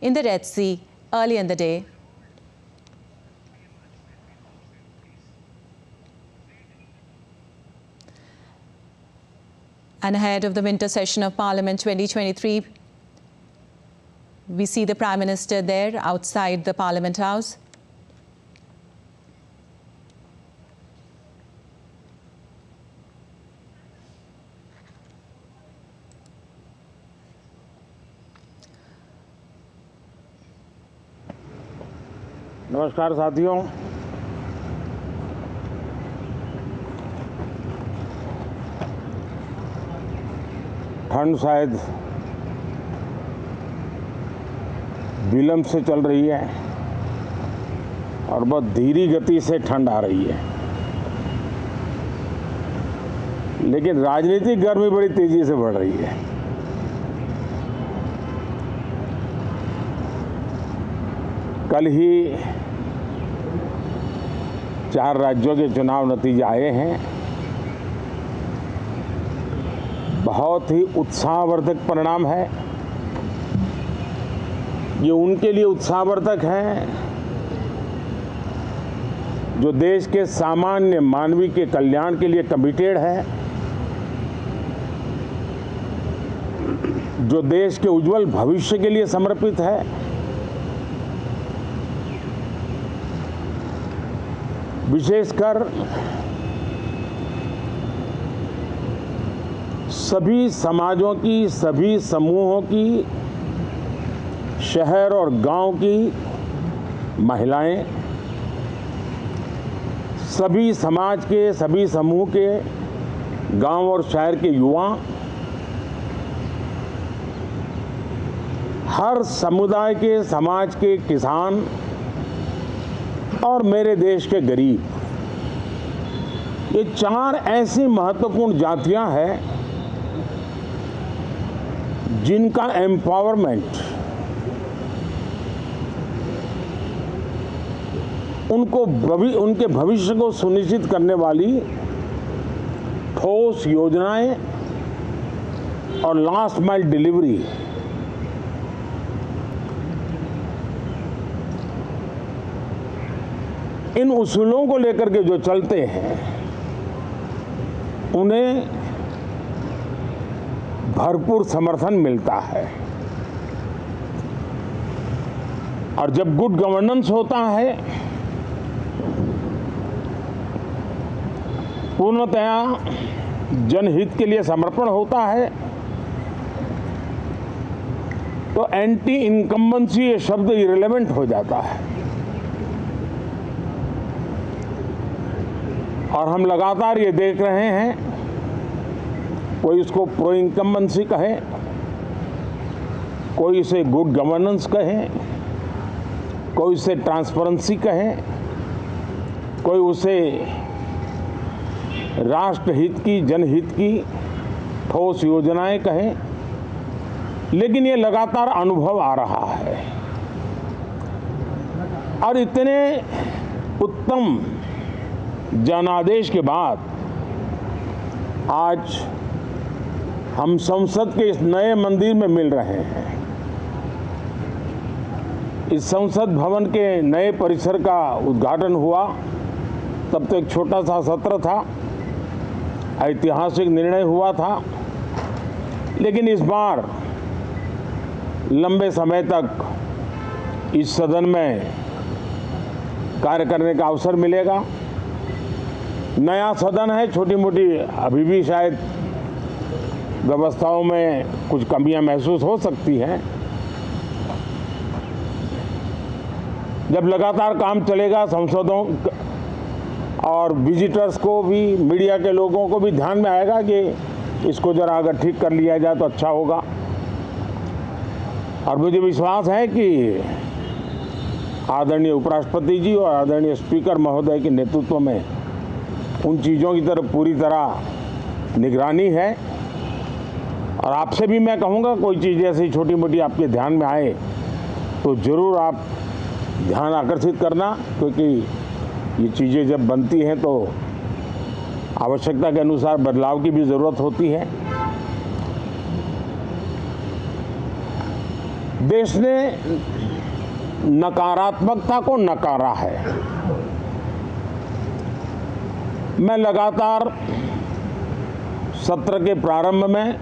in the Red Sea early in the day. And ahead of the winter session of Parliament 2023, we see the Prime Minister there outside the Parliament House. नमस्कार साथियों, ठंड शायद विलंब से चल रही है और बहुत धीमी गति से ठंड आ रही है, लेकिन राजनीतिक गर्मी बड़ी तेजी से बढ़ रही है। कल ही 4 राज्यों के चुनाव नतीजे आए हैं। बहुत ही उत्साहवर्धक परिणाम है। ये उनके लिए उत्साहवर्धक है जो देश के सामान्य मानवी के कल्याण के लिए कमिटेड है, जो देश के उज्जवल भविष्य के लिए समर्पित है, विशेषकर सभी समाजों की, सभी समूहों की, शहर और गांव की महिलाएं, सभी समाज के, सभी समूह के, गांव और शहर के युवा, हर समुदाय के, समाज के किसान और मेरे देश के गरीब, ये 4 ऐसी महत्वपूर्ण जातियां हैं जिनका एम्पावरमेंट उनके भविष्य को सुनिश्चित करने वाली ठोस योजनाएं और लास्ट माइल डिलीवरी इन उसूलों को लेकर के जो चलते हैं उन्हें भरपूर समर्थन मिलता है। और जब गुड गवर्नेंस होता है, पूर्णतया जनहित के लिए समर्पण होता है, तो एंटी इनकम्बेंसी ये शब्द इरेलेवेंट हो जाता है। और हम लगातार ये देख रहे हैं, कोई इसको प्रो इनकम्बेंसी कहे, कोई इसे गुड गवर्नेंस कहे, कोई इसे ट्रांसपेरेंसी कहे, कोई उसे राष्ट्रहित की, जनहित की ठोस योजनाएं कहें, लेकिन ये लगातार अनुभव आ रहा है। और इतने उत्तम जनादेश के बाद आज हम संसद के इस नए मंदिर में मिल रहे हैं। इस संसद भवन के नए परिसर का उद्घाटन हुआ, तब तो एक छोटा सा सत्र था, ऐतिहासिक निर्णय हुआ था, लेकिन इस बार लंबे समय तक इस सदन में कार्य करने का अवसर मिलेगा। नया सदन है, छोटी मोटी अभी भी शायद व्यवस्थाओं में कुछ कमियां महसूस हो सकती हैं। जब लगातार काम चलेगा, सांसदों और विजिटर्स को भी, मीडिया के लोगों को भी ध्यान में आएगा कि इसको जरा अगर ठीक कर लिया जाए तो अच्छा होगा। और मुझे विश्वास है कि आदरणीय उपराष्ट्रपति जी और आदरणीय स्पीकर महोदय के नेतृत्व में उन चीज़ों की तरफ पूरी तरह निगरानी है। और आपसे भी मैं कहूँगा, कोई चीज़ ऐसी छोटी मोटी आपके ध्यान में आए तो ज़रूर आप ध्यान आकर्षित करना, क्योंकि ये चीज़ें जब बनती हैं तो आवश्यकता के अनुसार बदलाव की भी ज़रूरत होती है। देश ने नकारात्मकता को नकारा है। मैं लगातार सत्र के प्रारंभ में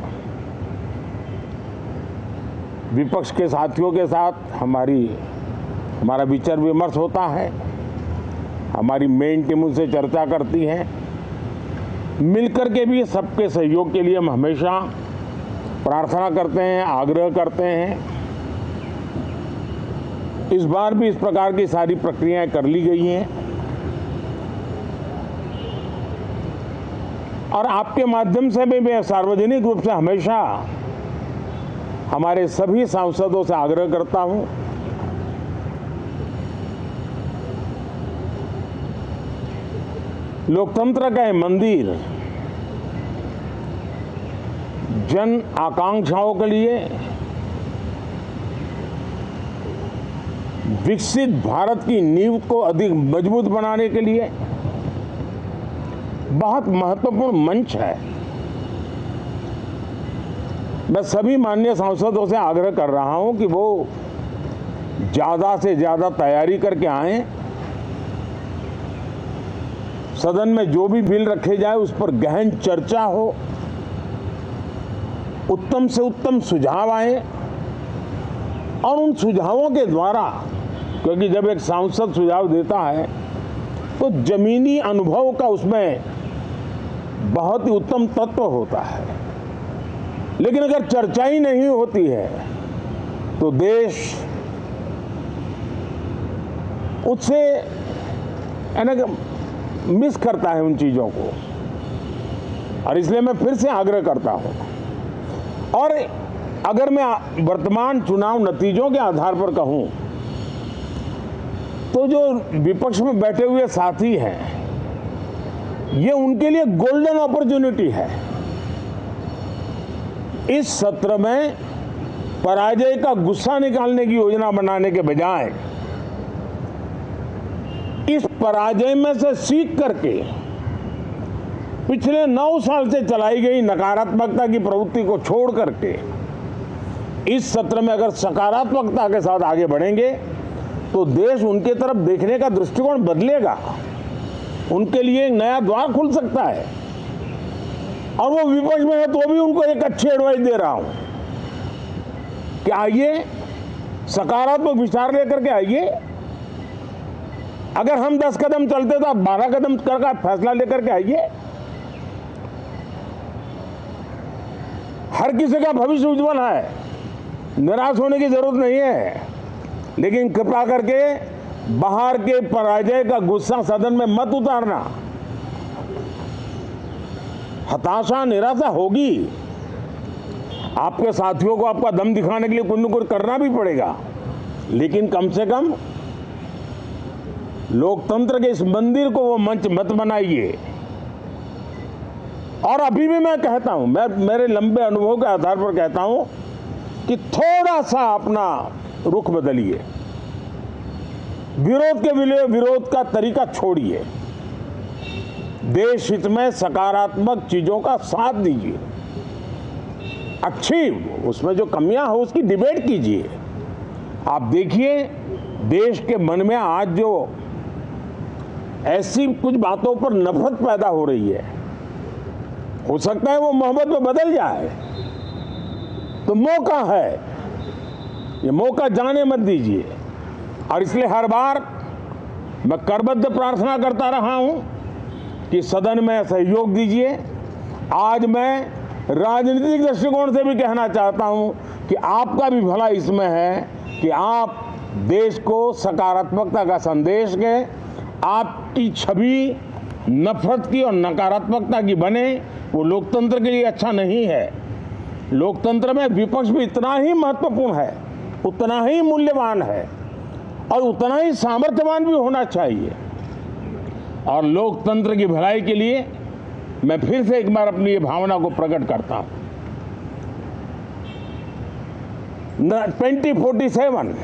विपक्ष के साथियों के साथ हमारा विचार विमर्श होता है, हमारी मेन टीम उनसे चर्चा करती है। मिलकर के भी सबके सहयोग के लिए हम हमेशा प्रार्थना करते हैं, आग्रह करते हैं। इस बार भी इस प्रकार की सारी प्रक्रियाएं कर ली गई हैं और आपके माध्यम से भी मैं सार्वजनिक रूप से हमेशा हमारे सभी सांसदों से आग्रह करता हूं, लोकतंत्र का ये मंदिर जन आकांक्षाओं के लिए, विकसित भारत की नींव को अधिक मजबूत बनाने के लिए बहुत महत्वपूर्ण मंच है। मैं सभी माननीय सांसदों से आग्रह कर रहा हूं कि वो ज्यादा से ज्यादा तैयारी करके आएं। सदन में जो भी बिल रखे जाए उस पर गहन चर्चा हो, उत्तम से उत्तम सुझाव आए और उन सुझावों के द्वारा, क्योंकि जब एक सांसद सुझाव देता है तो जमीनी अनुभव का उसमें बहुत ही उत्तम तत्व होता है, लेकिन अगर चर्चा ही नहीं होती है तो देश उससे मिस करता है उन चीजों को। और इसलिए मैं फिर से आग्रह करता हूं, और अगर मैं वर्तमान चुनाव नतीजों के आधार पर कहूं तो जो विपक्ष में बैठे हुए साथी हैं, ये उनके लिए गोल्डन अपॉर्चुनिटी है। इस सत्र में पराजय का गुस्सा निकालने की योजना बनाने के बजाय इस पराजय में से सीख करके पिछले 9 साल से चलाई गई नकारात्मकता की प्रवृत्ति को छोड़ करके इस सत्र में अगर सकारात्मकता के साथ आगे बढ़ेंगे तो देश उनके तरफ देखने का दृष्टिकोण बदलेगा, उनके लिए एक नया द्वार खुल सकता है। और वो विपक्ष में है तो भी उनको एक अच्छी एडवाइस दे रहा हूं कि आइए, सकारात्मक विचार लेकर के आइए। अगर हम 10 कदम चलते तो आप 12 कदम करके फैसला लेकर के आइए। हर किसी का भविष्य उज्जवल है, निराश होने की जरूरत नहीं है, लेकिन कृपा करके बाहर के पराजय का गुस्सा सदन में मत उतारना। हताशा, निराशा होगी, आपके साथियों को आपका दम दिखाने के लिए कुछ न कुछ करना भी पड़ेगा, लेकिन कम से कम लोकतंत्र के इस मंदिर को वो मंच मत बनाइए। और अभी भी मैं कहता हूं, मैं मेरे लंबे अनुभव के आधार पर कहता हूं कि थोड़ा सा अपना रुख बदलिए, विरोध के विरोध का तरीका छोड़िए, देश हित में सकारात्मक चीजों का साथ दीजिए, अच्छी उसमें जो कमियां हो उसकी डिबेट कीजिए। आप देखिए देश के मन में आज जो ऐसी कुछ बातों पर नफरत पैदा हो रही है, हो सकता है वो मोहब्बत में बदल जाए, तो मौका है, ये मौका जाने मत दीजिए। और इसलिए हर बार मैं करबद्ध प्रार्थना करता रहा हूं कि सदन में सहयोग दीजिए। आज मैं राजनीतिक दृष्टिकोण से भी कहना चाहता हूं कि आपका भी भला इसमें है कि आप देश को सकारात्मकता का संदेश दें, आपकी छवि नफरत की और नकारात्मकता की बने, वो लोकतंत्र के लिए अच्छा नहीं है। लोकतंत्र में विपक्ष भी इतना ही महत्वपूर्ण है, उतना ही मूल्यवान है और उतना ही सामर्थ्यवान भी होना चाहिए। और लोकतंत्र की भलाई के लिए मैं फिर से एक बार अपनी ये भावना को प्रकट करता हूं। 2047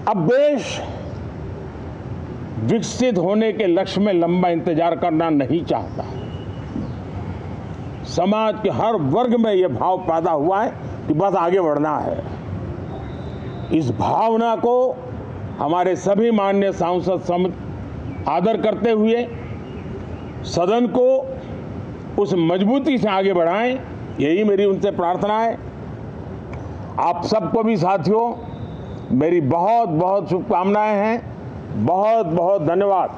अब देश विकसित होने के लक्ष्य में लंबा इंतजार करना नहीं चाहता। समाज के हर वर्ग में यह भाव पैदा हुआ है कि बस आगे बढ़ना है। इस भावना को हमारे सभी माननीय सांसद आदर करते हुए सदन को उस मजबूती से आगे बढ़ाएं, यही मेरी उनसे प्रार्थना है। आप सबको भी साथियों मेरी बहुत बहुत शुभकामनाएं हैं। बहुत बहुत धन्यवाद।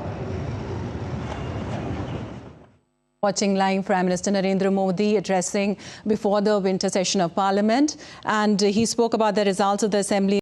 Watching live Prime Minister Narendra Modi addressing before the winter session of Parliament, and he spoke about the results of the Assembly